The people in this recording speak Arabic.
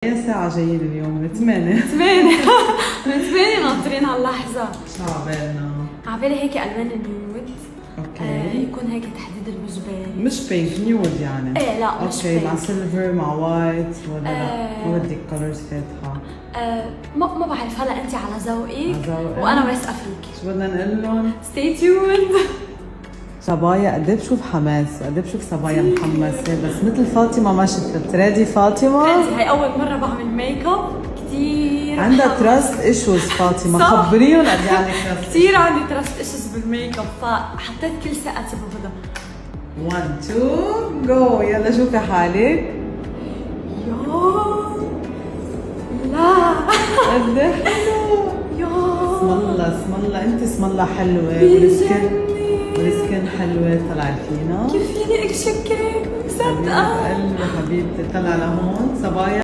اي ساعة جايين اليوم؟ من 8. من 8 ناطرين هاللحظة. شو عبالنا؟ عبالي هيك ألوان النيود. اوكي. يكون هيك تحديد الوجبان. مش بيج، نيود يعني. ايه لا مش اوكي. بيج. مع سيلفر مع وايت ولا لا؟ ما بدك كولرز فاتحة؟ ما بعرف، هلا انت على ذوقك على ذوقي. وانا واثقة فيك. شو بدنا نقول لهم؟ stay tuned. صبايا قد ايه بشوف حماس، قد ايه بشوف صبايا محمسة، بس مثل فاطمة ما شفت. ريدي فاطمة؟ هي أول مرة بعمل ميك اب كثير. عندها تراست ايشوز فاطمة، صح. خبريهم قد ايه عندك تراست. كثير عندي تراست ايشوز بالميك اب، فحطيت كل ثقتي بهذا. 1 2 جو. يلا شوفي حالك. يا لا قد ايه حلو. يا اسم الله اسم الله، انت اسم الله حلوة والسكن حلوة. طلعت فينا كيف فيني اشكرك؟ مصدقة حبيبة قلبي حبيبتي. طلع لهون صبايا.